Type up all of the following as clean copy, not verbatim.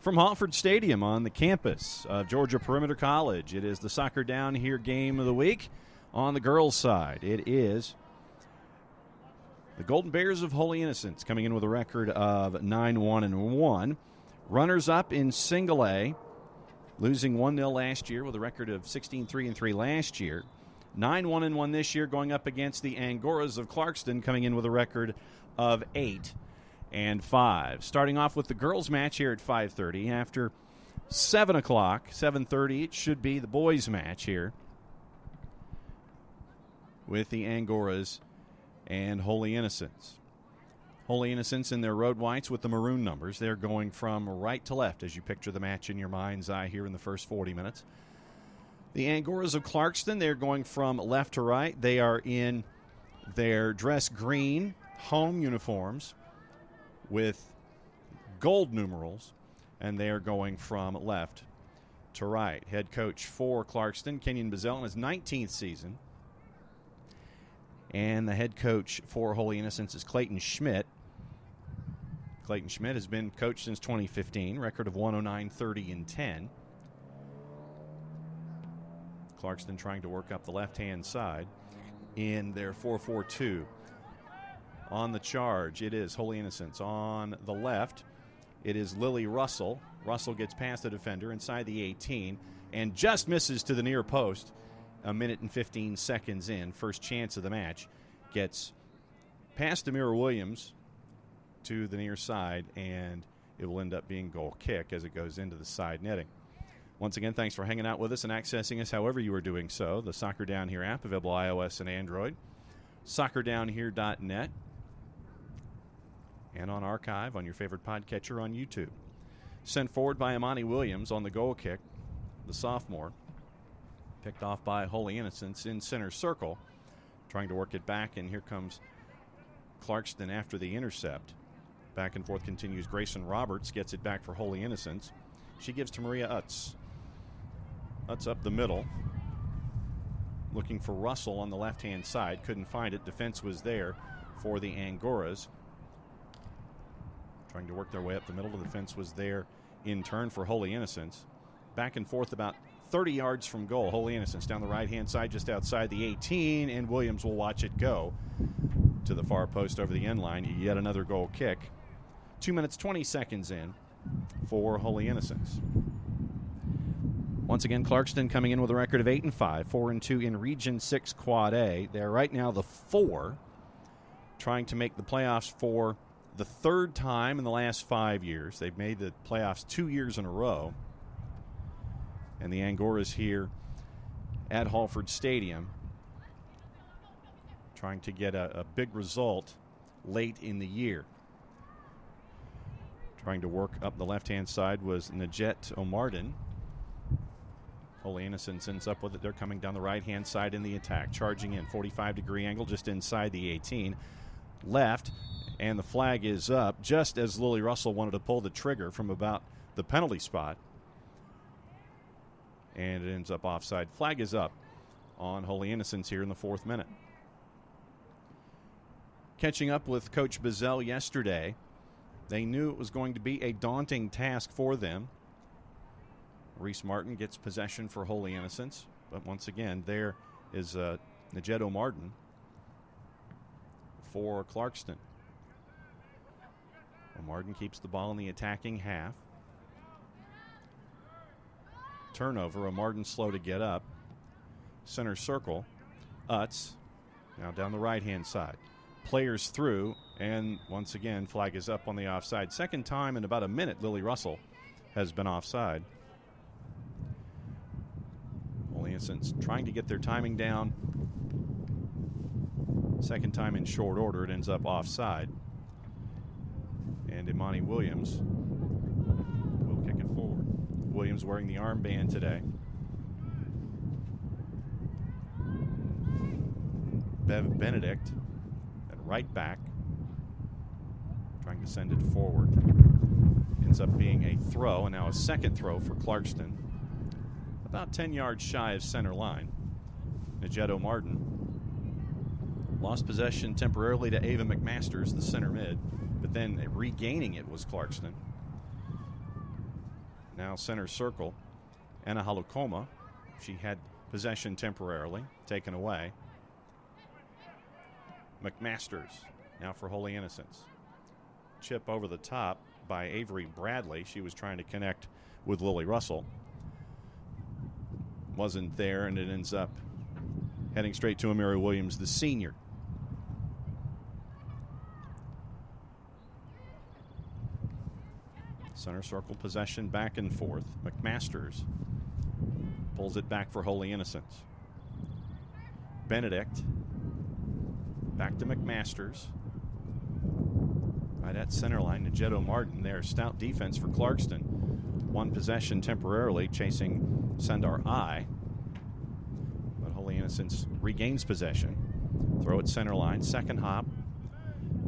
From Halford Stadium on the campus of Georgia Perimeter College, it is the Soccer Down Here game of the week. On the girls' side, it is the Golden Bears of Holy Innocents coming in with a record of 9-1-1. Runners-up in Single A, losing 1-0 last year with a record of 16-3-3 last year. 9-1-1 this year, going up against the Angoras of Clarkston, coming in with a record of 8-5. Starting off with the girls' match here at 5:30. After 7 o'clock, 7:30, it should be the boys' match here with the Angoras and Holy Innocents. Holy Innocents in their road whites with the maroon numbers. They're going from right to left as you picture the match in your mind's eye here in the first 40 minutes. The Angoras of Clarkston, they're going from left to right. They are in their dress green home uniforms with gold numerals, and they are going from left to right. Head coach for Clarkston, Kenyon Bazell, in his 19th season. And the head coach for Holy Innocents is Clayton Schmidt. Clayton Schmidt has been coach since 2015, record of 109-30-10. Clarkston trying to work up the left-hand side in their 4-4-2. On the charge, it is Holy Innocents. On the left, it is Lily Russell. Russell gets past the defender inside the 18 and just misses to the near post. A minute and 15 seconds in, first chance of the match, gets past Amira Williams to the near side, and it will end up being goal kick as it goes into the side netting. Once again, thanks for hanging out with us and accessing us however you are doing so. The Soccer Down Here app, available iOS and Android. SoccerDownHere.net. And on archive on your favorite podcatcher on YouTube. Sent forward by Imani Williams on the goal kick, the sophomore. Picked off by Holy Innocents in center circle. Trying to work it back, and here comes Clarkston after the intercept. Back and forth continues. Grayson Roberts gets it back for Holy Innocents. She gives to Maria Utz. Utz up the middle. Looking for Russell on the left-hand side. Couldn't find it. Defense was there for the Angoras. Trying to work their way up the middle. The defense was there in turn for Holy Innocents. Back and forth about 30 yards from goal. Holy Innocents down the right-hand side just outside the 18, and Williams will watch it go to the far post over the end line. Yet another goal kick. 2 minutes, 20 seconds in for Holy Innocents. Once again, Clarkston coming in with a record of 8-5, 4-2 in Region 6 Quad A. They're right now the 4, trying to make the playoffs for the third time in the last 5 years. They've made the playoffs 2 years in a row. And the Angoras here at Halford Stadium trying to get a big result late in the year. Trying to work up the left-hand side was Najet Omardin. Holy Innocents ends up with it. They're coming down the right-hand side in the attack. Charging in, 45-degree angle just inside the 18. Left, and the flag is up just as Lily Russell wanted to pull the trigger from about the penalty spot. And it ends up offside. Flag is up on Holy Innocents here in the 4th minute. Catching up with Coach Bazell yesterday, they knew it was going to be a daunting task for them. Reese Martin gets possession for Holy Innocents. But once again, there is Najeto Martin for Clarkston. Martin keeps the ball in the attacking half. Turnover. Martin slow to get up. Center circle. Utz now down the right-hand side. Players through, and once again, flag is up on the offside. Second time in about a minute, Lily Russell has been offside. Holy Innocents trying to get their timing down. Second time in short order, it ends up offside. And Imani Williams will kick it forward. Williams wearing the armband today. Bev Benedict at right back, trying to send it forward. Ends up being a throw, and now a second throw for Clarkston. About 10 yards shy of center line. Najeto Martin lost possession temporarily to Ava McMasters, the center mid, but then regaining it was Clarkston. Now center circle. Anna Halukoma. She had possession temporarily taken away. McMasters now for Holy Innocents. Chip over the top by Avery Bradley. She was trying to connect with Lily Russell. Wasn't there, and it ends up heading straight to Amira Williams, the senior. Center circle possession back and forth. McMasters pulls it back for Holy Innocents. Benedict back to McMasters. Right at center line, Najetto Martin there. Stout defense for Clarkston. One possession temporarily chasing Sundar I. But Holy Innocents regains possession. Throw it center line, second hop.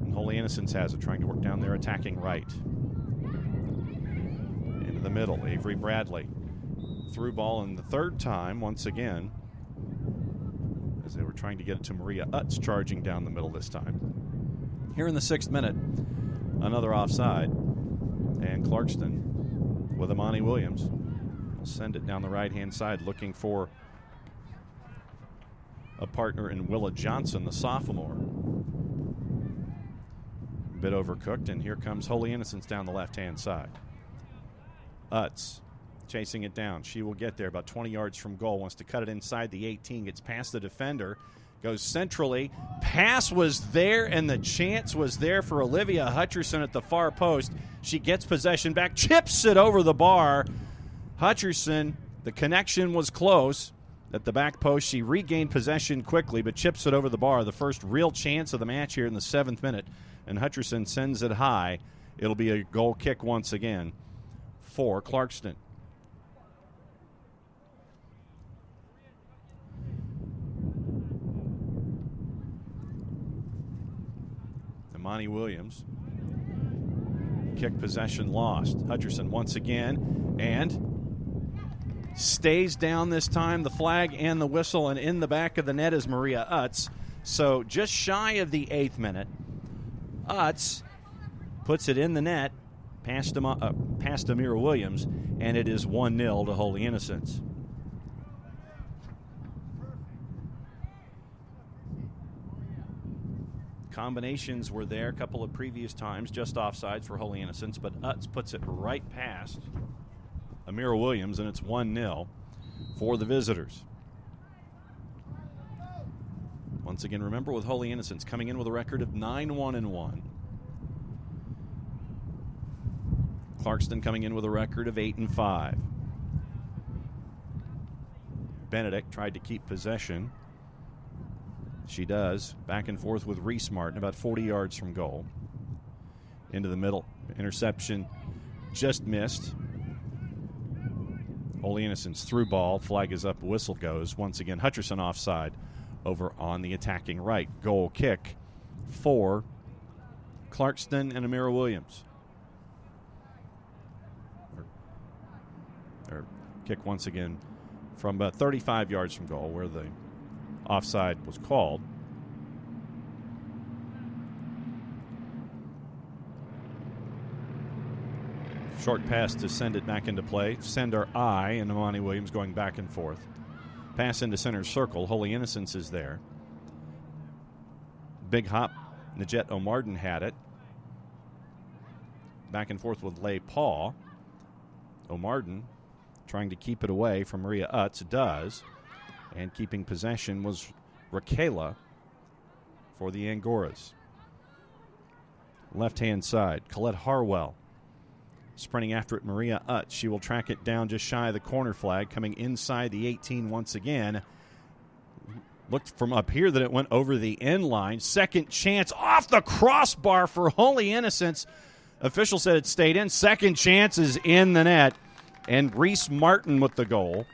And Holy Innocents has it, trying to work down there, attacking right. Into the middle, Avery Bradley. Through ball in the third time, once again, as they were trying to get it to Maria Utz, charging down the middle this time. Here in the 6th minute, another offside. And Clarkston with Amani Williams will send it down the right-hand side, looking for a partner in Willa Johnson, the sophomore. A bit overcooked, and here comes Holy Innocents down the left-hand side. Utz chasing it down. She will get there about 20 yards from goal. Wants to cut it inside the 18. Gets past the defender. Goes centrally. Pass was there, and the chance was there for Olivia Hutcherson at the far post. She gets possession back. Chips it over the bar. Hutcherson, the connection was close. At the back post, she regained possession quickly, but chips it over the bar. The first real chance of the match here in the 7th minute. And Hutcherson sends it high. It'll be a goal kick once again for Clarkston. Amani Williams. Kick possession lost. Hutcherson once again, and stays down this time. The flag and the whistle, and in the back of the net is Maria Utz. So just shy of the 8th minute. Utz puts it in the net past Amira Williams, and it is 1-0 to Holy Innocents. Combinations were there a couple of previous times, just offsides for Holy Innocents, but Utz puts it right past Amira Williams, and it's 1-0 for the visitors. Once again, remember, with Holy Innocents coming in with a record of 9-1-1. Clarkston coming in with a record of 8-5. Benedict tried to keep possession. She does. Back and forth with Reese Martin, about 40 yards from goal. Into the middle. Interception just missed. Holy Innocents through ball. Flag is up. Whistle goes. Once again, Hutcherson offside over on the attacking right. Goal kick for Clarkston and Amira Williams. Or kick once again from about 35 yards from goal, where the offside was called. Short pass to send it back into play. Sender I and Amani Williams going back and forth. Pass into center circle. Holy Innocents is there. Big hop. Najetto Martin had it. Back and forth with Leigh Paul. O'Martin trying to keep it away from Maria Utz. Does. And keeping possession was Raquela for the Angoras. Left-hand side, Colette Harwell sprinting after it, Maria Utz. She will track it down just shy of the corner flag, coming inside the 18 once again. Looked from up here that it went over the end line. Second chance off the crossbar for Holy Innocents. Official said it stayed in. Second chance is in the net. And Reese Martin with the goal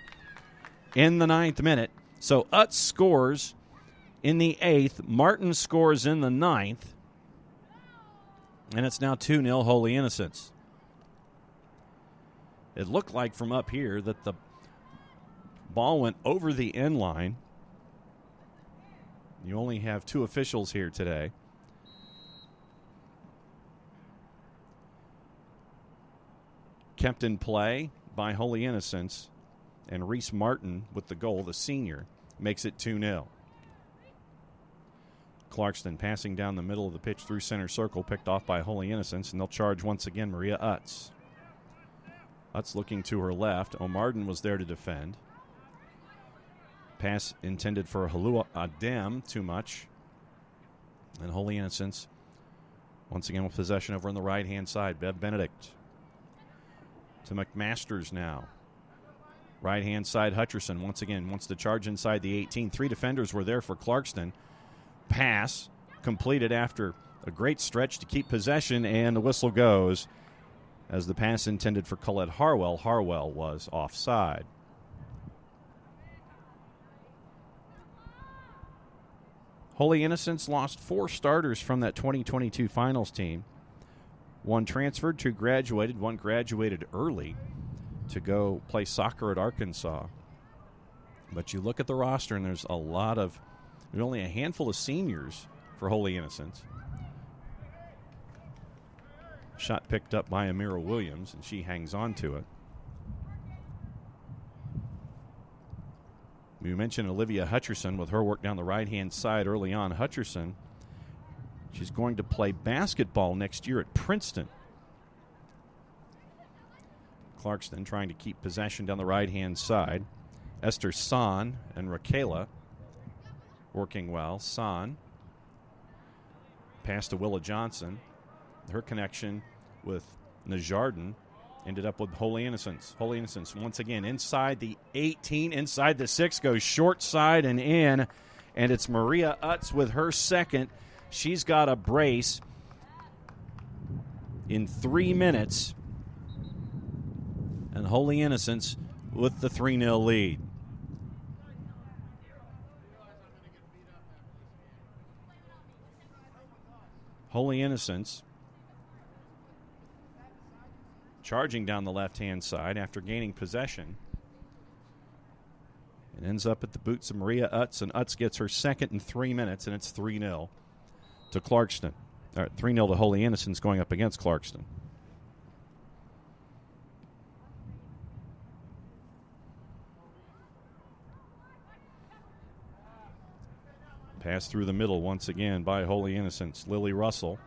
in the 9th minute. So Utz scores in the 8th. Martin scores in the 9th. And it's now 2-0 Holy Innocents. It looked like from up here that the ball went over the end line. You only have 2 officials here today. Kept in play by Holy Innocents, and Reese Martin with the goal, the senior, makes it 2-0. Clarkston passing down the middle of the pitch through center circle, picked off by Holy Innocents, and they'll charge once again Maria Utz. Utz looking to her left. O'Marden was there to defend. Pass intended for Halua Adem, too much. And Holy Innocents once again with possession over on the right-hand side. Bev Benedict to McMasters now. Right-hand side, Hutcherson once again wants to charge inside the 18. 3 defenders were there for Clarkston. Pass completed after a great stretch to keep possession, and the whistle goes as the pass intended for Colette Harwell. Harwell was offside. Holy Innocents lost 4 starters from that 2022 finals team. 1 transferred, 2 graduated, 1 graduated early to go play soccer at Arkansas. But you look at the roster, and there's only a handful of seniors for Holy Innocents. Shot picked up by Amira Williams, and she hangs on to it. We mentioned Olivia Hutcherson with her work down the right-hand side early on. Hutcherson, she's going to play basketball next year at Princeton. Clarkston trying to keep possession down the right-hand side. Esther San and Raquela working well. San pass to Willa Johnson. Her connection with Najardin ended up with Holy Innocents. Holy Innocents once again inside the 18, inside the 6, goes short side and in, and it's Maria Utz with her second. She's got a brace in 3 minutes, and Holy Innocents with the 3-0 lead. Holy Innocents charging down the left-hand side after gaining possession. It ends up at the boots of Maria Utz, and Utz gets her second in 3 minutes, and it's 3-0 to Clarkston. 3-0 to Holy Innocents going up against Clarkston. Pass through the middle once again by Holy Innocents. Lily Russell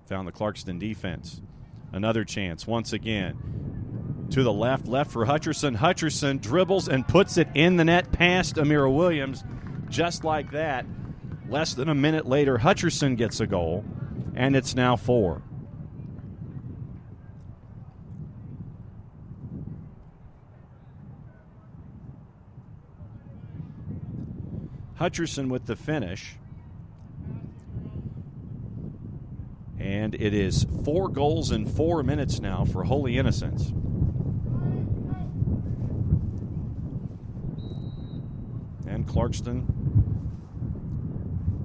found the Clarkston defense. Another chance once again. To the left for Hutcherson. Hutcherson dribbles and puts it in the net past Amira Williams. Just like that, less than a minute later, Hutcherson gets a goal, and it's now 4. Hutcherson with the finish. And it is 4 goals in 4 minutes now for Holy Innocents. And Clarkston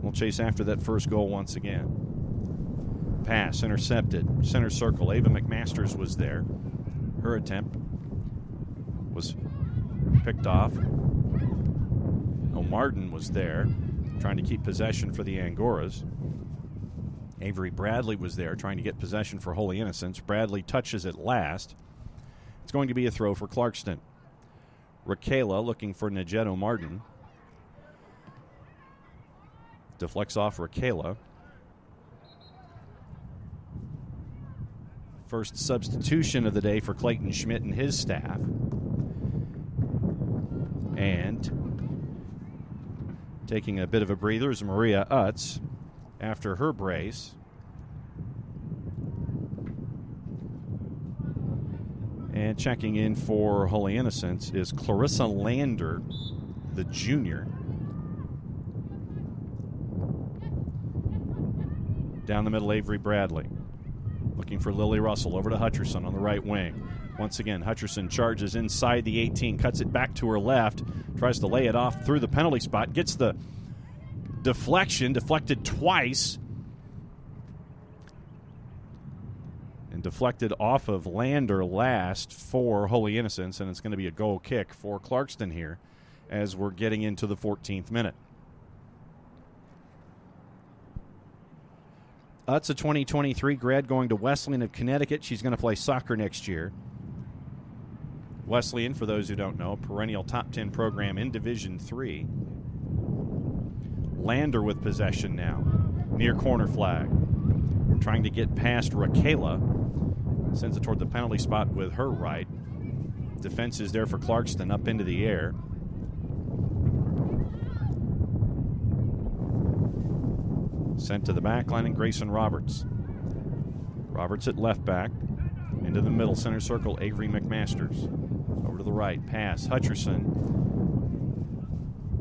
will chase after that first goal once again. Pass intercepted. Center circle. Ava McMasters was there. Her attempt was picked off. O'Marden was there, trying to keep possession for the Angoras. Avery Bradley was there, trying to get possession for Holy Innocents. Bradley touches it last. It's going to be a throw for Clarkston. Raquela looking for Najet O'Marden. Deflects off Raquela. First substitution of the day for Clayton Schmidt and his staff. And taking a bit of a breather is Maria Utz after her brace. And checking in for Holy Innocents is Clarissa Lander, the junior. Down the middle, Avery Bradley. Looking for Lily Russell over to Hutcherson on the right wing. Once again, Hutcherson charges inside the 18, cuts it back to her left, tries to lay it off through the penalty spot, gets the deflection, deflected twice, and deflected off of Lander last for Holy Innocents, and it's going to be a goal kick for Clarkston here as we're getting into the 14th minute. Utz, a 2023 grad going to Wesleyan of Connecticut. She's going to play soccer next year. Wesleyan, for those who don't know, perennial top 10 program in Division III. Lander with possession now. Near corner flag. Trying to get past Raquela. Sends it toward the penalty spot with her right. Defense is there for Clarkston up into the air. Sent to the back line, and Grayson Roberts. Roberts at left back. Into the middle center circle, Avery McMasters. Over to the right, pass. Hutcherson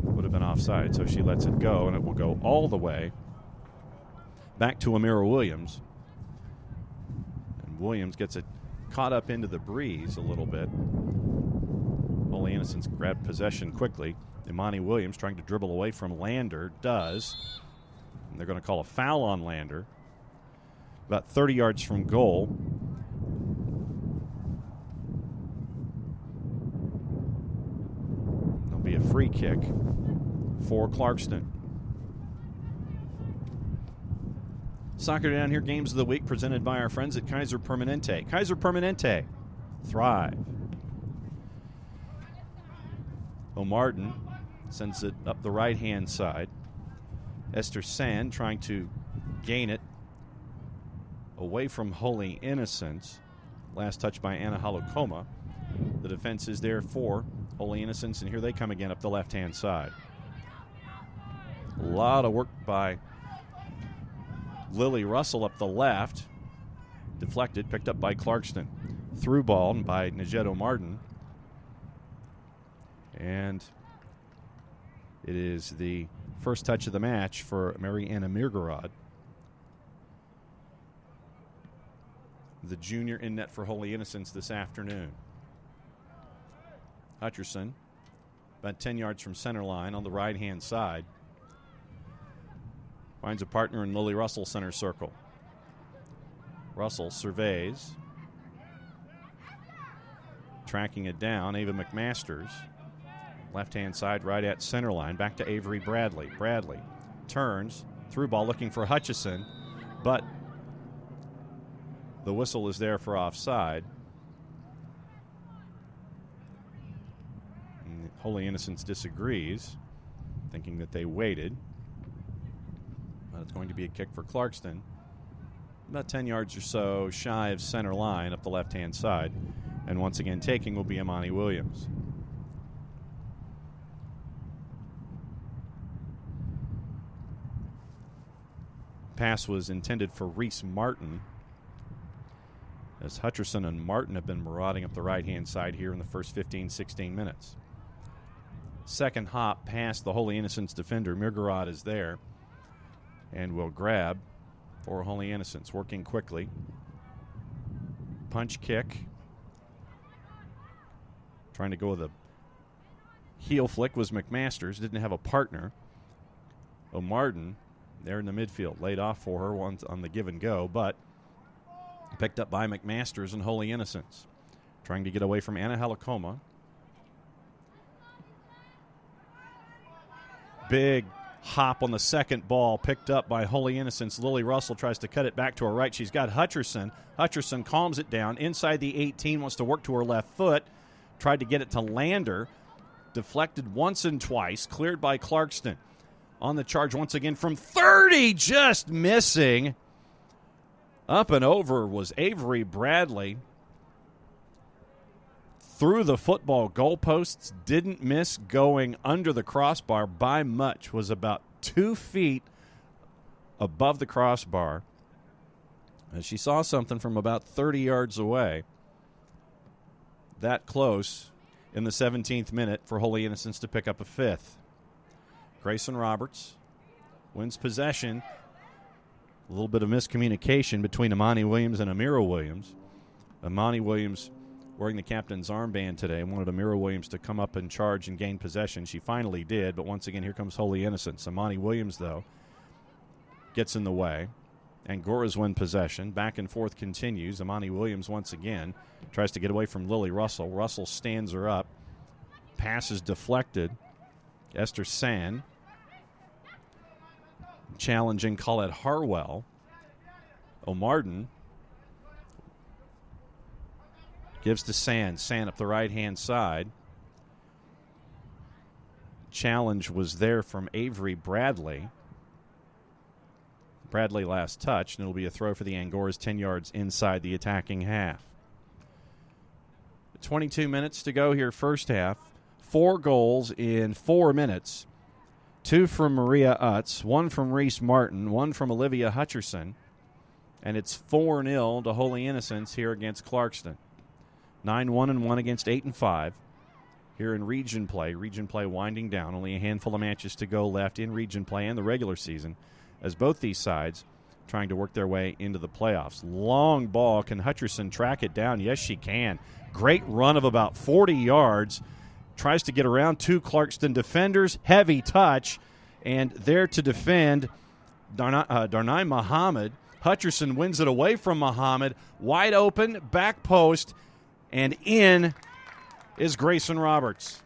would have been offside, so she lets it go, and it will go all the way back to Amira Williams. And Williams gets it caught up into the breeze a little bit. Holy Innocents grabbed possession quickly. Imani Williams trying to dribble away from Lander, does. And they're going to call a foul on Lander. About 30 yards from goal. There'll be a free kick for Clarkston. Soccer Down Here Games of the Week presented by our friends at Kaiser Permanente. Kaiser Permanente. Thrive. O'Martin sends it up the right-hand side. Esther Sand trying to gain it away from Holy Innocents. Last touch by Anna Halukoma. The defense is there for Holy Innocents, and here they come again up the left-hand side. A lot of work by Lily Russell up the left. Deflected, picked up by Clarkston. Through ball by Najet O'Martin. And it is the first touch of the match for Mariana Mirgarod. The junior in net for Holy Innocents this afternoon. Hutcherson, about 10 yards from center line on the right-hand side. Finds a partner in Lily Russell center circle. Russell surveys. Tracking it down, Ava McMasters. Left-hand side right at center line. Back to Avery Bradley. Bradley turns. Through ball looking for Hutchison. But the whistle is there for offside. And Holy Innocents disagrees, thinking that they waited. But it's going to be a kick for Clarkston. About 10 yards or so shy of center line up the left-hand side. And once again taking will be Imani Williams. Pass was intended for Reese Martin, as Hutcherson and Martin have been marauding up the right-hand side here in the first 15-16 minutes. Second hop past the Holy Innocents defender. Mirgarod is there and will grab for Holy Innocents, working quickly. Punch kick. Trying to go with a heel flick was McMasters. Didn't have a partner. O'Martin there in the midfield. Laid off for her once on the give and go, but picked up by McMasters and Holy Innocents. Trying to get away from Anna Halukoma. Big hop on the second ball, picked up by Holy Innocents. Lily Russell tries to cut it back to her right. She's got Hutcherson. Hutcherson calms it down. Inside the 18, wants to work to her left foot. Tried to get it to Lander. Deflected once and twice. Cleared by Clarkston. On the charge once again from 30, just missing. Up and over was Avery Bradley. Through the football goalposts, didn't miss, going under the crossbar by much. Was about 2 feet above the crossbar. And she saw something from about 30 yards away. That close in the 17th minute for Holy Innocents to pick up a fifth. Grayson Roberts wins possession. A little bit of miscommunication between Imani Williams and Amira Williams. Imani Williams wearing the captain's armband today wanted Amira Williams to come up and charge and gain possession. She finally did, but once again, here comes Holy Innocents. Imani Williams, though, gets in the way. Angoras win possession. Back and forth continues. Imani Williams once again tries to get away from Lily Russell. Russell stands her up. Pass is deflected. Esther Sand challenging Colette Harwell. O'Martin Gives to Sand. Sand up the right-hand side. Challenge was there from Avery Bradley. Bradley last touch, and it'll be a throw for the Angoras 10 yards inside the attacking half. 22 minutes to go here first half. 4 goals in 4 minutes. 2 from Maria Utz, 1 from Reese Martin, 1 from Olivia Hutcherson. And it's 4-0 to Holy Innocents here against Clarkston. 9-1-1 against 8-5 here in region play. Region play winding down. Only a handful of matches to go left in region play and the regular season as both these sides trying to work their way into the playoffs. Long ball. Can Hutcherson track it down? Yes, she can. Great run of about 40 yards. Tries to get around 2 Clarkston defenders. Heavy touch. And there to defend Darnay Muhammad. Hutcherson wins it away from Muhammad. Wide open, back post, and in is Grayson Roberts.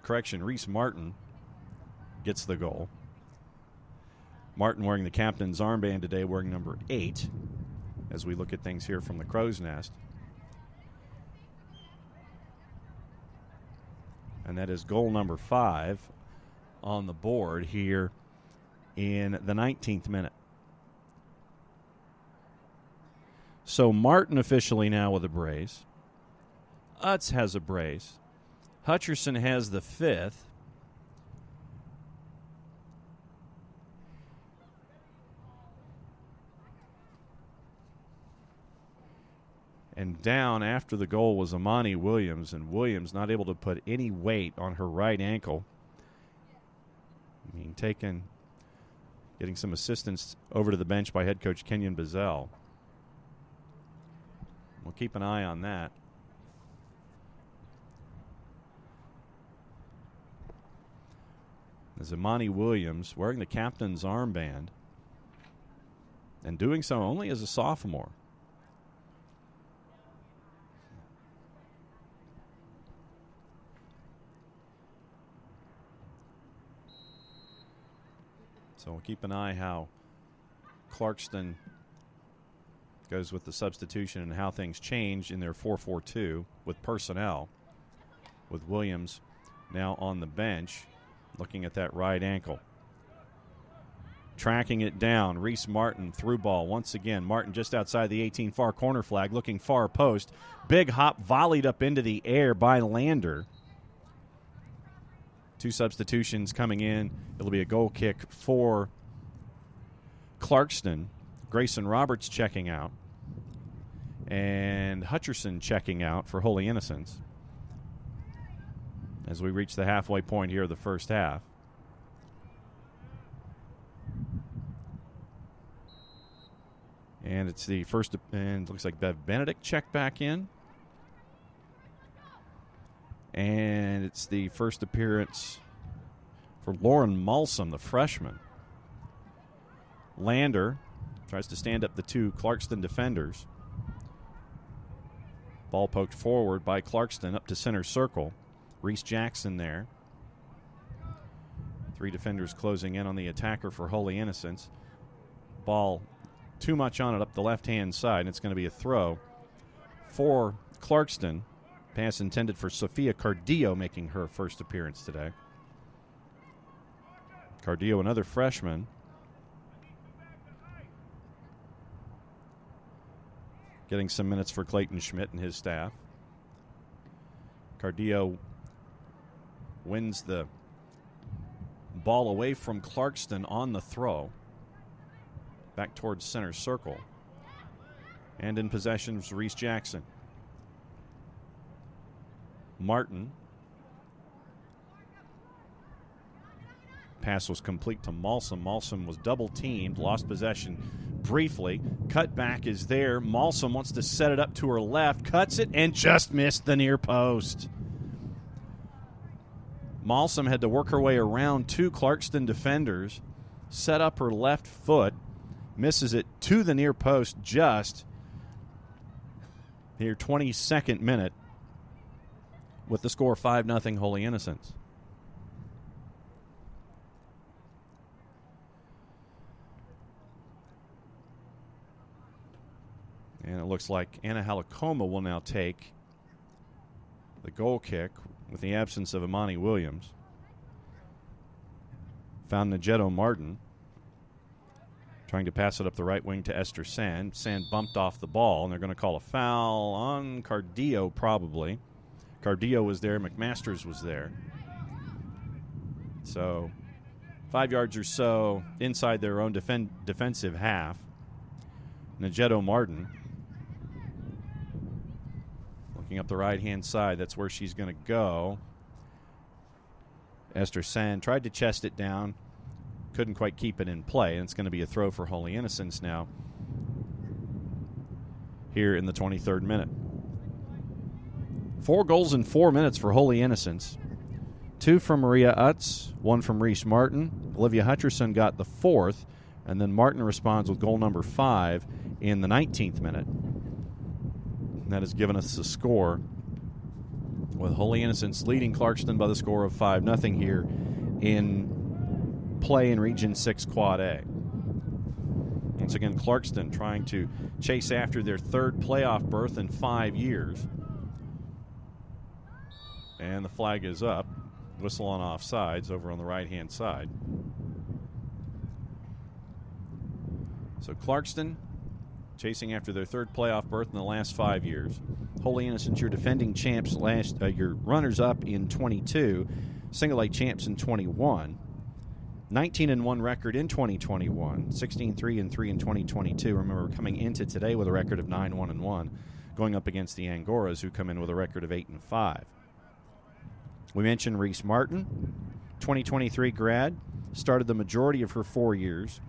Correction, Reese Martin gets the goal. Martin wearing the captain's armband today, wearing number 8, as we look at things here from the Crow's Nest. And that is goal number 5 on the board here in the 19th minute. So Martin officially now with a brace. Utz has a brace. Hutcherson has the 5th. And down after the goal was Amani Williams, and Williams not able to put any weight on her right ankle. Getting some assistance over to the bench by head coach Kenyon Bazell. We'll keep an eye on that. As Amani Williams wearing the captain's armband and doing so only as a sophomore. So we'll keep an eye how Clarkston goes with the substitution and how things change in their 4-4-2 with personnel, with Williams now on the bench looking at that right ankle. Tracking it down, Reese Martin through ball once again. Martin just outside the 18 far corner flag, looking far post. Big hop volleyed up into the air by Lander. 2 substitutions coming in. It'll be a goal kick for Clarkston. Grayson Roberts checking out. And Hutcherson checking out for Holy Innocents as we reach the halfway point here of the first half. And it's the first, and it looks like Bev Benedict checked back in. And it's the first appearance for Lauren Malsom, the freshman. Lander tries to stand up the 2 Clarkston defenders. Ball poked forward by Clarkston up to center circle. Reese Jackson there. 3 defenders closing in on the attacker for Holy Innocents. Ball too much on it up the left-hand side, and it's going to be a throw for Clarkston. Pass intended for Sophia Cardillo, making her first appearance today. Cardillo, another freshman. Getting some minutes for Clayton Schmidt and his staff. Cardillo wins the ball away from Clarkston on the throw. Back towards center circle. And in possession is Reese Jackson. Martin. Pass was complete to Malsom. Malsom was double teamed, lost possession briefly. Cut back is there. Malsom wants to set it up to her left, cuts it, and just missed the near post. Malsom had to work her way around 2 Clarkston defenders, set up her left foot, misses it to the near post just here, 22nd minute, with the score 5-0 Holy Innocents. looks like Anna Halakoma will now take the goal kick with the absence of Imani Williams. Found Najetto Martin trying to pass it up the right wing to Esther Sand. Sand bumped off the ball, and they're going to call a foul on Cardillo probably. Cardillo was there. McMasters was there. So 5 yards or so inside their own defensive half. Najetto Martin looking up the right-hand side. That's where she's going to go. Esther Sand tried to chest it down. Couldn't quite keep it in play, and it's going to be a throw for Holy Innocents now here in the 23rd minute. 4 goals in 4 minutes for Holy Innocents. 2 from Maria Utz, 1 from Reese Martin. Olivia Hutcherson got the 4th, and then Martin responds with goal number 5 in the 19th minute. And that has given us the score, with Holy Innocents leading Clarkston by the score of 5-0 here in play in Region 6 Quad A. Once again, Clarkston trying to chase after their 3rd playoff berth in 5 years. And the flag is up. Whistle on offsides over on the right-hand side. So Clarkston chasing after their 3rd playoff berth in the last 5 years. Holy Innocents, your defending champs your runners-up in 22, single A champs in 21. 19-1 record in 2021, 16-3-3 in 2022. Remember, coming into today with a record of 9-1-1, going up against the Angoras, who come in with a record of 8-5. We mentioned Reese Martin, 2023 grad, started the majority of her 4 years.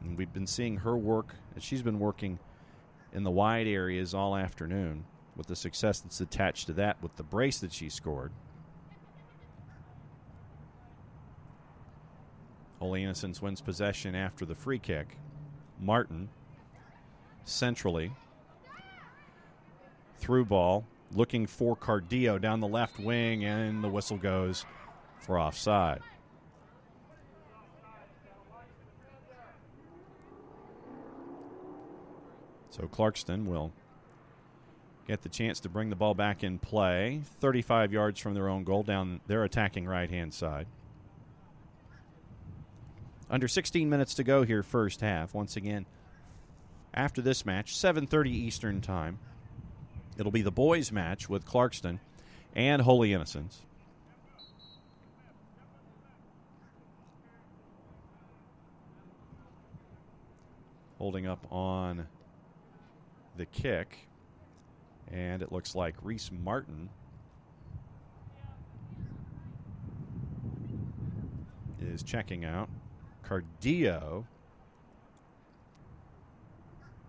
And we've been seeing her work, as she's been working in the wide areas all afternoon, with the success that's attached to that with the brace that she scored. Holy Innocents wins possession after the free kick. Martin, centrally, through ball, looking for Cardillo down the left wing, and the whistle goes for offside. So Clarkston will get the chance to bring the ball back in play, 35 yards from their own goal down their attacking right-hand side. Under 16 minutes to go here, first half. Once again, after this match, 7:30 Eastern Time. It'll be the boys' match with Clarkston and Holy Innocents. Holding up on the kick, and it looks like Reese Martin is checking out. Cardillo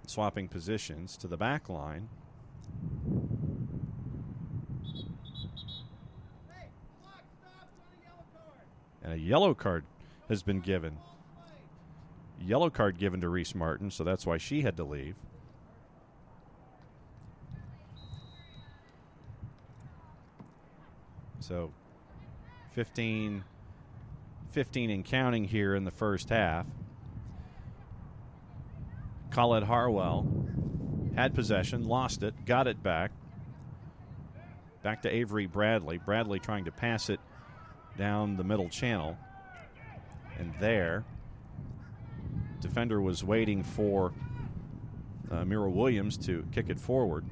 swapping positions to the back line. And a yellow card has been given. Yellow card given to Reese Martin, so that's why she had to leave. So 15 and counting here in the first half. Colette Harwell had possession, lost it, got it back. Back to Avery Bradley. Bradley trying to pass it down the middle channel. And there, defender was waiting for Mira Williams to kick it forward.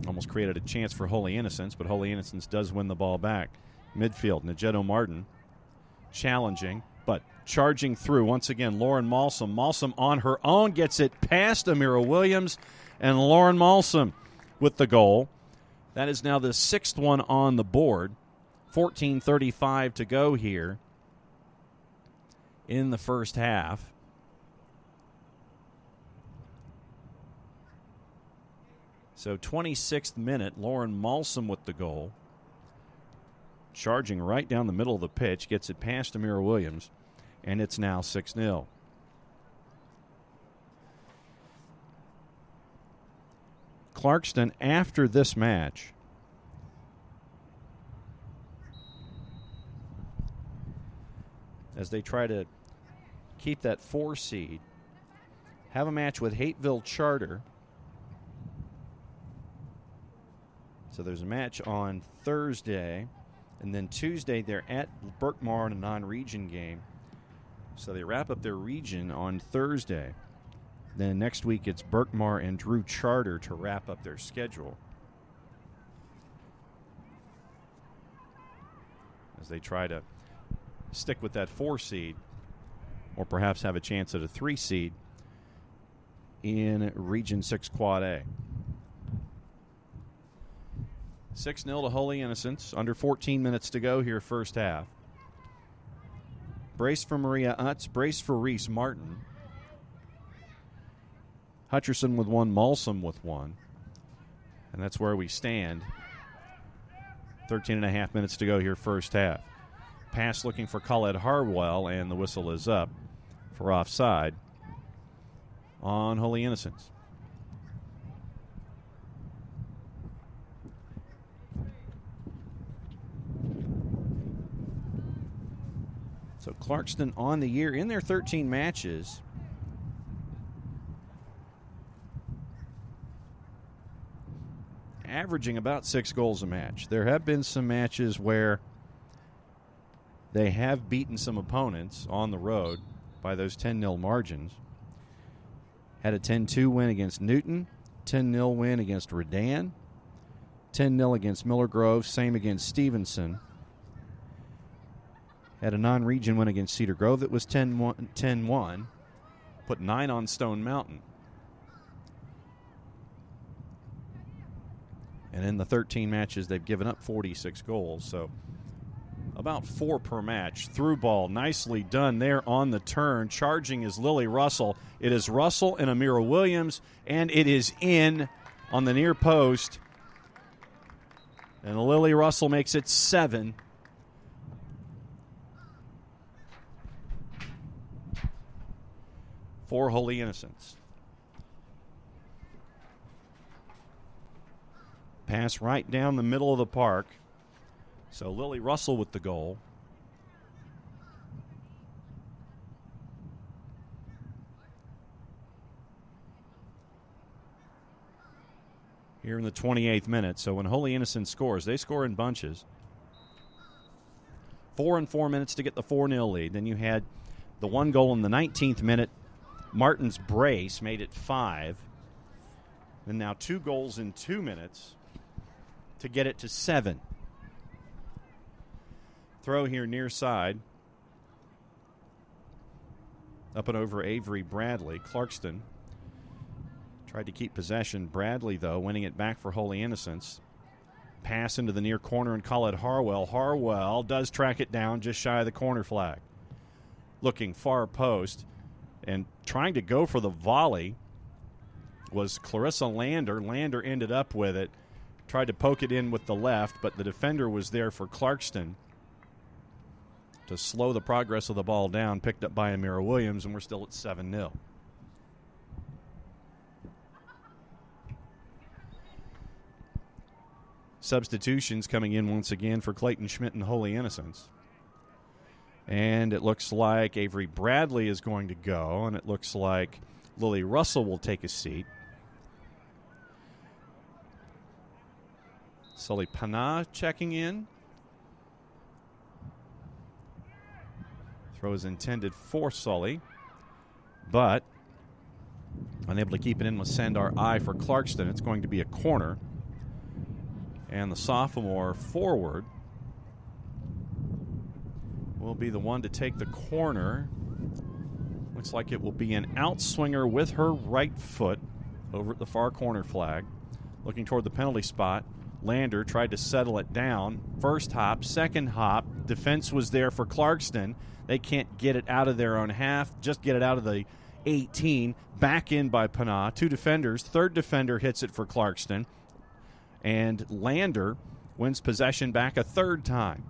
Almost created a chance for Holy Innocents, but Holy Innocents does win the ball back. Midfield, Najetto Martin challenging, but charging through. Once again, Lauren Malsum. Malsum on her own gets it past Amira Williams, and Lauren Malsum with the goal. That is now the 6th one on the board. 14:35 to go here in the first half. So 26th minute, Lauren Malsum with the goal. Charging right down the middle of the pitch, gets it past Amira Williams, and it's now 6-0. Clarkston, after this match, as they try to keep that 4 seed, have a match with Hateville Charter. So there's a match on Thursday, and then Tuesday they're at Berkmar in a non-region game. So they wrap up their region on Thursday. Then next week it's Berkmar and Drew Charter to wrap up their schedule, as they try to stick with that 4 seed or perhaps have a chance at a 3 seed in Region 6 Quad A. 6-0 to Holy Innocents. Under 14 minutes to go here first half. Brace for Maria Utz. Brace for Reese Martin. Hutcherson with 1. Malsum with 1. And that's where we stand. 13 and a half minutes to go here first half. Pass looking for Khaled Harwell, and the whistle is up for offside on Holy Innocents. So Clarkston on the year in their 13 matches, averaging about 6 goals a match. There have been some matches where they have beaten some opponents on the road by those 10-0 margins. Had a 10-2 win against Newton, 10-0 win against Redan, 10-0 against Miller Grove, same against Stevenson. Had a non-region win against Cedar Grove that was 10-1, put 9 on Stone Mountain. And in the 13 matches, they've given up 46 goals, so about 4 per match. Through ball, nicely done there on the turn. Charging is Lily Russell. It is Russell and Amira Williams, and it is in on the near post. And Lily Russell makes it 7. For Holy Innocents. Pass right down the middle of the park. So Lily Russell with the goal. Here in the 28th minute. So when Holy Innocents scores, they score in bunches. 4 and 4 minutes to get the 4-0 lead. Then you had the 1 goal in the 19th minute. Martin's brace made it 5. And now 2 goals in 2 minutes to get it to 7. Throw here near side. Up and over Avery Bradley. Clarkston tried to keep possession. Bradley, though, winning it back for Holy Innocents. Pass into the near corner and call it Harwell. Harwell does track it down just shy of the corner flag. Looking far post and trying to go for the volley was Clarissa Lander. Lander ended up with it. Tried to poke it in with the left, but the defender was there for Clarkston to slow the progress of the ball down. Picked up by Amira Williams, and we're still at 7-0. Substitutions coming in once again for Clayton Schmidt and Holy Innocents. And it looks like Avery Bradley is going to go, and it looks like Lily Russell will take a seat. Sully Panah checking in. Throw is intended for Sully, but unable to keep it in with Sandar I for Clarkston. It's going to be a corner. And the sophomore forward will be the one to take the corner. Looks like it will be an outswinger with her right foot over at the far corner flag. Looking toward the penalty spot. Lander tried to settle it down. First hop, second hop. Defense was there for Clarkston. They can't get it out of their own half, just get it out of the 18. Back in by Panah. 2 defenders. Third defender hits it for Clarkston. And Lander wins possession back a third time.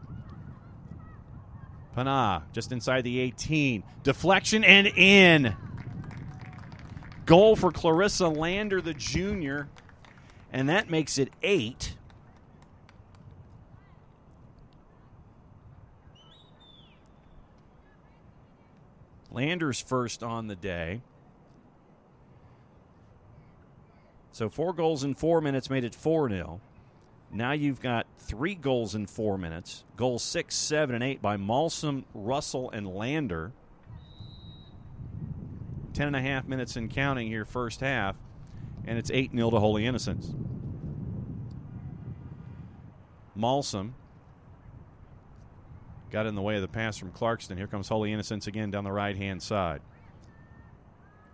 Panah just inside the 18. Deflection and in. Goal for Clarissa Lander, the junior. And that makes it 8. Lander's first on the day. So 4 goals in 4 minutes made it 4-0. Now you've got 3 goals in 4 minutes. Goals 6, 7, and 8 by Malsom, Russell, and Lander. 10.5 minutes and counting here first half, and it's 8-0 to Holy Innocents. Malsom got in the way of the pass from Clarkston. Here comes Holy Innocents again down the right-hand side.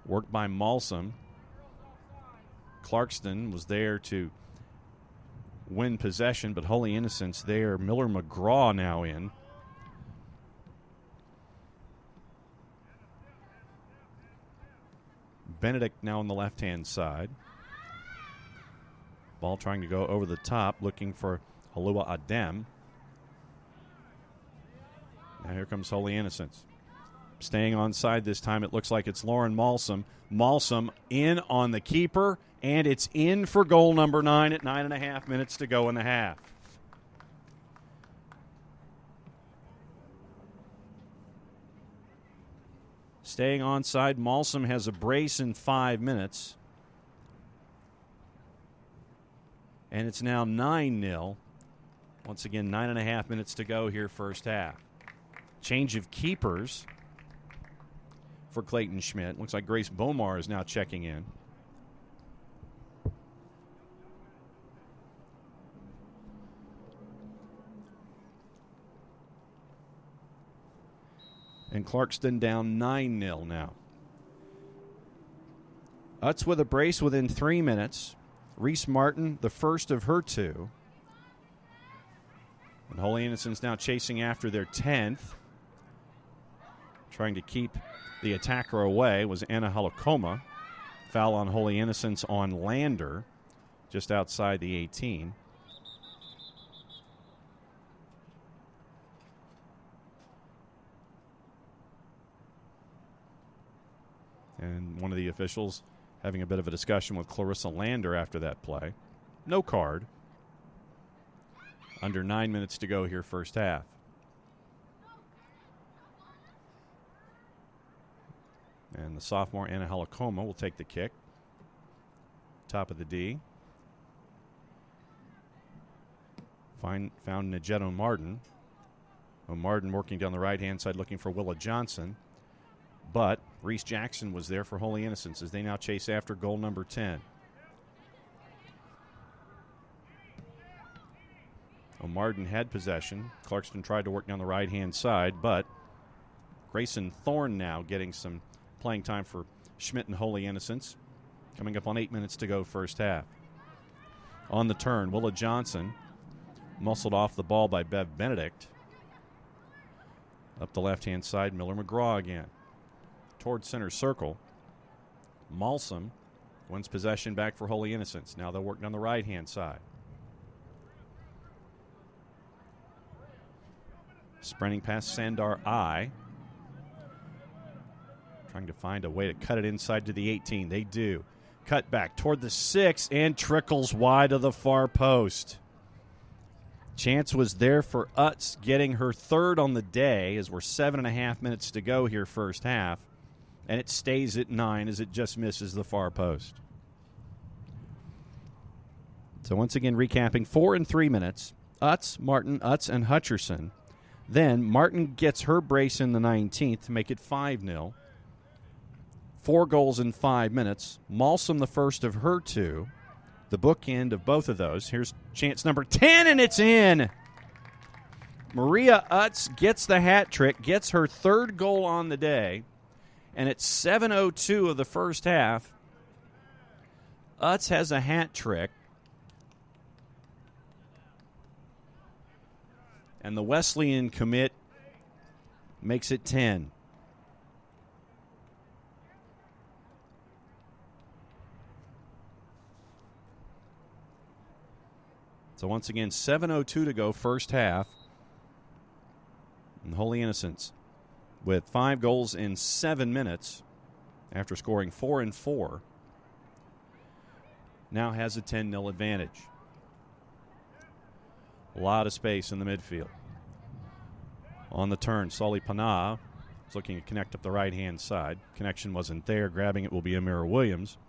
Worked by Malsom. Clarkston was there to win possession, but Holy Innocents there. Miller McGraw now in. Benedict now on the left-hand side. Ball trying to go over the top, looking for Halua Adem. Now here comes Holy Innocents. Staying onside this time, it looks like it's Lauren Malsom. Malsom in on the keeper, and it's in for goal number 9 at 9.5 minutes to go in the half. Staying onside, Malsom has a brace in 5 minutes. And it's now 9-0. Once again, 9.5 minutes to go here first half. Change of keepers for Clayton Schmidt. Looks like Grace Bomar is now checking in. And Clarkston down 9-0 now. Utz with a brace within 3 minutes. Reese Martin, the first of her 2. And Holy Innocents now chasing after their 10th. Trying to keep the attacker away was Anna Halakoma. Foul on Holy Innocents on Lander, just outside the 18. And one of the officials having a bit of a discussion with Clarissa Lander after that play. No card. Under 9 minutes to go here first half. And the sophomore Anna Halakoma will take the kick. Top of the D. Found Najet O'Martin. O'Martin working down the right-hand side looking for Willa Johnson. But Reese Jackson was there for Holy Innocents as they now chase after goal number 10. O'Martin had possession. Clarkston tried to work down the right-hand side, but Grayson Thorne now getting some playing time for Schmidt and Holy Innocents. Coming up on 8 minutes to go first half. On the turn, Willa Johnson muscled off the ball by Bev Benedict. Up the left-hand side, Miller McGraw again. Toward center circle. Malsom wins possession back for Holy Innocents. Now they'll work down the right-hand side. Sprinting past Sandar I. Trying to find a way to cut it inside to the 18. They do. Cut back toward the 6 and trickles wide of the far post. Chance was there for Utz getting her 3rd on the day as we're 7.5 minutes to go here first half. And it stays at 9 as it just misses the far post. So once again, recapping 4 and 3 minutes. Utz, Martin, Utz, and Hutcherson. Then Martin gets her brace in the 19th to make it 5-0. 4 goals in 5 minutes. Malsom the first of her 2. The bookend of both of those. Here's chance number 10, and it's in. Maria Utz gets the hat trick, gets her 3rd goal on the day. And it's 7:02 of the first half. Utz has a hat trick. And the Wesleyan commit makes it 10. So once again, 7:02 to go first half. And Holy Innocents with 5 goals in 7 minutes after scoring 4 and 4, now has a 10-0 advantage. A lot of space in the midfield. On the turn, Sully Panah is looking to connect up the right-hand side. Connection wasn't there. Grabbing it will be Amira Williams.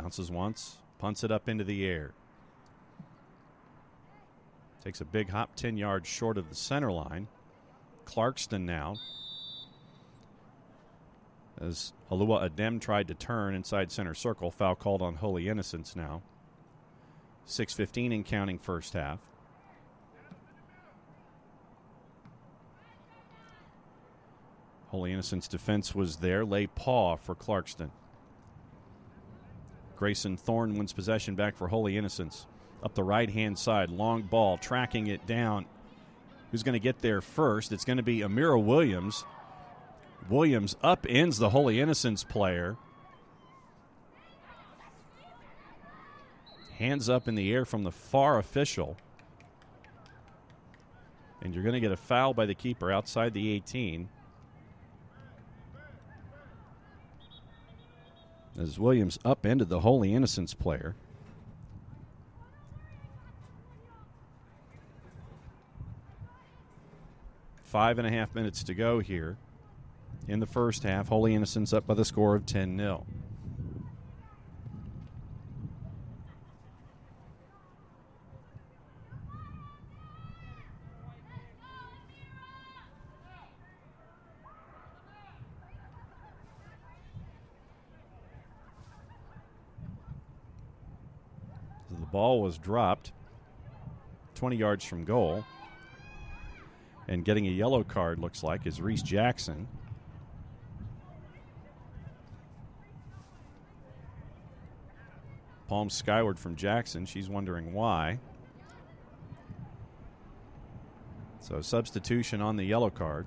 Bounces once, punts it up into the air. Takes a big hop 10 yards short of the center line. Clarkston now. As Alua Adem tried to turn inside center circle. Foul called on Holy Innocents now. 6:15 and counting first half. Holy Innocents defense was there. Lay paw for Clarkston. Grayson Thorne wins possession back for Holy Innocents. Up the right-hand side, long ball, tracking it down. Who's going to get there first? It's going to be Amira Williams. Williams upends the Holy Innocents player. Hands up in the air from the far official. And you're going to get a foul by the keeper outside the 18. As Williams upended the Holy Innocents player. Five and a half minutes to go here in the first half. Holy Innocents up by the score of 10-0. The ball was dropped 20 yards from goal. And getting a yellow card, looks like, is Reese Jackson. Palm skyward from Jackson. She's wondering why. So substitution on the yellow card.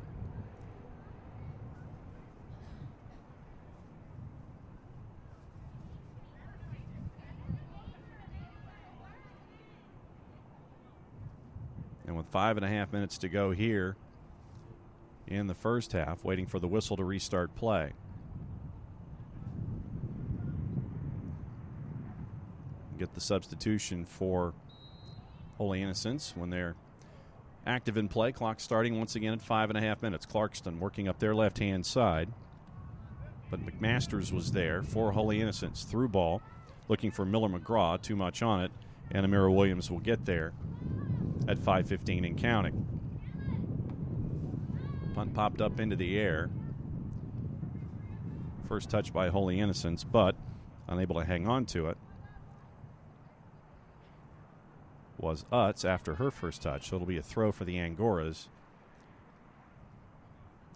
And with 5.5 minutes to go here in the first half, waiting for the whistle to restart play. Get the substitution for Holy Innocents when they're active in play. Clock starting once again at 5.5 minutes. Clarkston working up their left-hand side. But McMasters was there for Holy Innocents. Through ball, looking for Miller McGraw. Too much on it. And Amira Williams will get there at 5:15 and counting. Punt popped up into the air. First touch by Holy Innocents, but unable to hang on to it was Utz after her first touch. So it'll be a throw for the Angoras.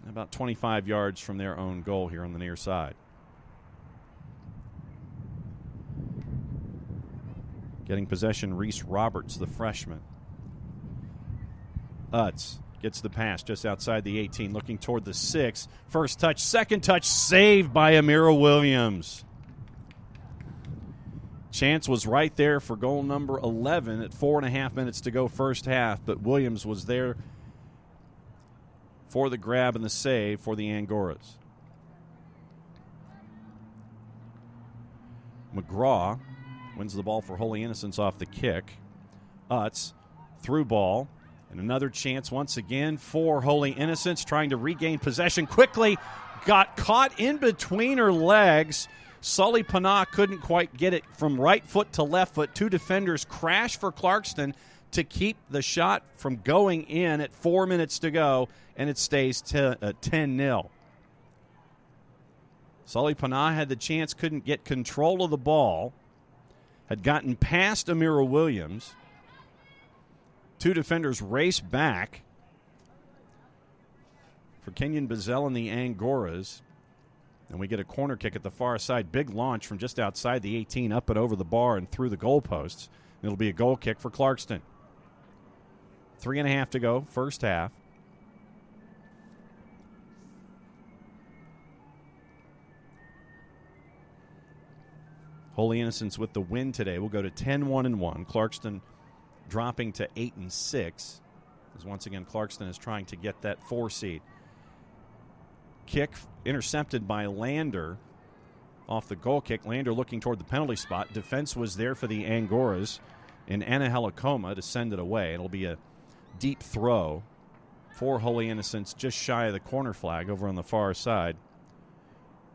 About 25 yards from their own goal here on the near side. Getting possession, Reese Roberts, the freshman. Utz gets the pass just outside the 18, looking toward the 6. First touch, second touch, saved by Amira Williams. Chance was right there for goal number 11 at 4.5 minutes to go first half, but Williams was there for the grab and the save for the Angoras. McGraw wins the ball for Holy Innocents off the kick. Utz through ball. And another chance once again for Holy Innocents, trying to regain possession quickly. Got caught in between her legs. Sully Panah couldn't quite get it from right foot to left foot. Two defenders crash for Clarkston to keep the shot from going in at 4 minutes to go, and it stays 10-0. Sully Panah had the chance, couldn't get control of the ball. Had gotten past Amira Williams. Two defenders race back for Kenyon Bazell and the Angoras. And we get a corner kick at the far side. Big launch from just outside the 18, up and over the bar and through the goalposts. It'll be a goal kick for Clarkston. 3.5 to go, first half. Holy Innocents with the win today. We'll go to 10-1-1. Clarkston dropping to 8-6. As once again, Clarkston is trying to get that 4 seed. Kick intercepted by Lander off the goal kick. Lander looking toward the penalty spot. Defense was there for the Angoras in Anna Helicoma to send it away. It'll be a deep throw for Holy Innocents just shy of the corner flag over on the far side.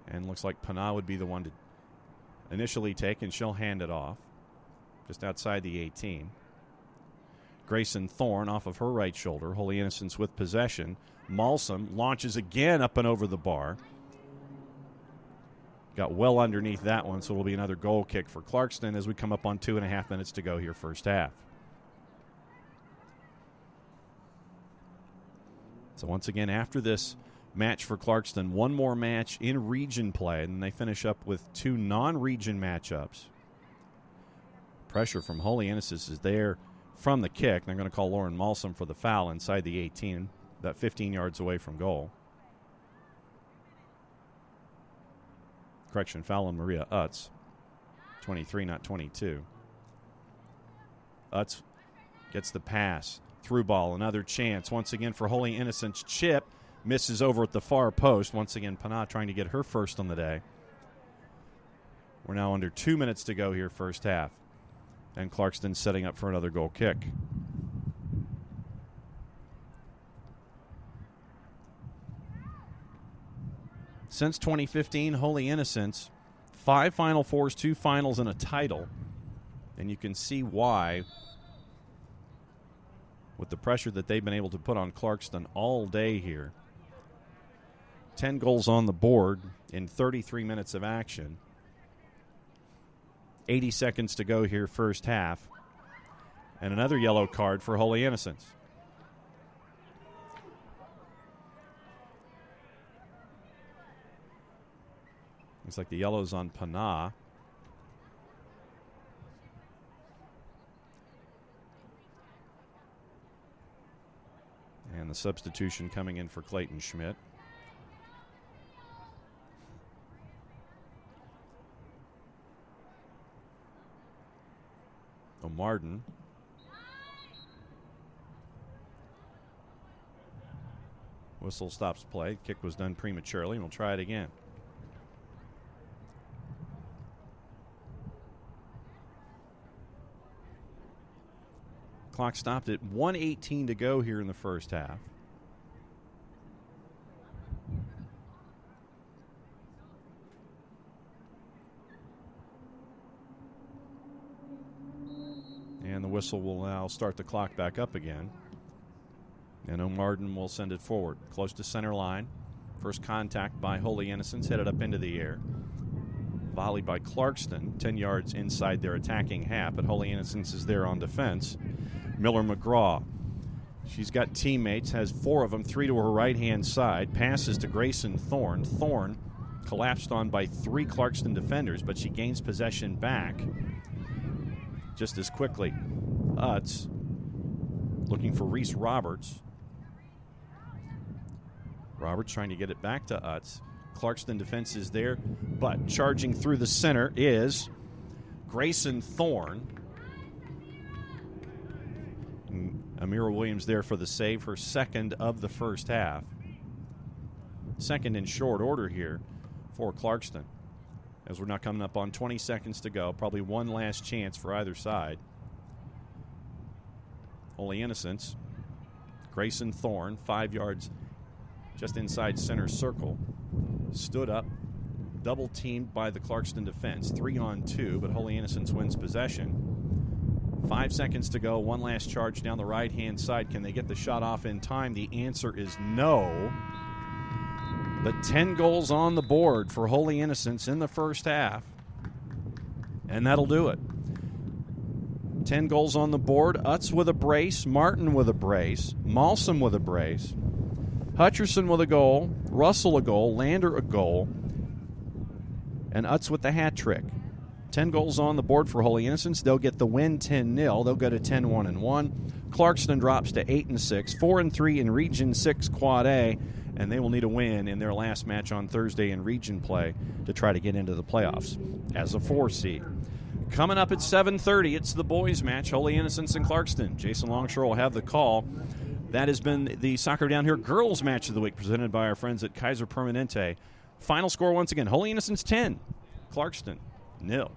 And looks like Panah would be the one to initially taken. She'll hand it off just outside the 18. Grayson Thorne off of her right shoulder. Holy Innocents with possession. Malsom launches again up and over the bar. Got well underneath that one, so it'll be another goal kick for Clarkston as we come up on 2.5 minutes to go here first half. So once again, after this match for Clarkston, one more match in region play, and they finish up with 2 non-region matchups. Pressure from Holy Innocents is there from the kick. They're going to call Lauren Malsom for the foul inside the 18, about 15 yards away from goal. Correction, foul on Maria Utz. 23, not 22. Utz gets the pass. Through ball, another chance. Once again for Holy Innocents. Chip misses over at the far post. Once again, Pana trying to get her first on the day. We're now under 2 minutes to go here first half. And Clarkston setting up for another goal kick. Since 2015, Holy Innocents, 5 Final Fours, 2 finals, and a title. And you can see why, with the pressure that they've been able to put on Clarkston all day here. 10 goals on the board in 33 minutes of action. 80 seconds to go here first half. And another yellow card for Holy Innocents. Looks like the yellow's on Pana. And the substitution coming in for Clayton Schmidt. O'Marden. Whistle stops play. Kick was done prematurely, and we'll try it again. Clock stopped at 1:18 to go here in the first half. And the whistle will now start the clock back up again. And O'Marden will send it forward, close to center line. First contact by Holy Innocents, headed up into the air. Volleyed by Clarkston, 10 yards inside their attacking half, but Holy Innocents is there on defense. Miller McGraw. She's got teammates, has 4 of them, 3 to her right-hand side. Passes to Grayson Thorne. Thorne collapsed on by 3 Clarkston defenders, but she gains possession back just as quickly. Utz looking for Reese Roberts. Roberts trying to get it back to Utz. Clarkston defense is there, but charging through the center is Grayson Thorne. Amira Williams there for the save, her second of the first half. Second in short order here for Clarkston, as we're now coming up on 20 seconds to go. Probably one last chance for either side. Holy Innocents. Grayson Thorne, 5 yards just inside center circle. Stood up, double teamed by the Clarkston defense. 3-on-2, but Holy Innocents wins possession. 5 seconds to go. One last charge down the right-hand side. Can they get the shot off in time? The answer is no. But 10 goals on the board for Holy Innocents in the first half. And that'll do it. 10 goals on the board. Utz with a brace. Martin with a brace. Malsom with a brace. Hutcherson with a goal. Russell a goal. Lander a goal. And Utz with the hat trick. 10 goals on the board for Holy Innocents. They'll get the win 10-0. They'll go to 10-1-1. Clarkston drops to 8-6, 4-3 in Region 6 Quad A, and they will need a win in their last match on Thursday in Region play to try to get into the playoffs as a 4 seed. Coming up at 7:30, it's the boys' match, Holy Innocents and Clarkston. Jason Longshore will have the call. That has been the Soccer Down Here Girls Match of the Week, presented by our friends at Kaiser Permanente. Final score once again, Holy Innocents 10, Clarkston 0.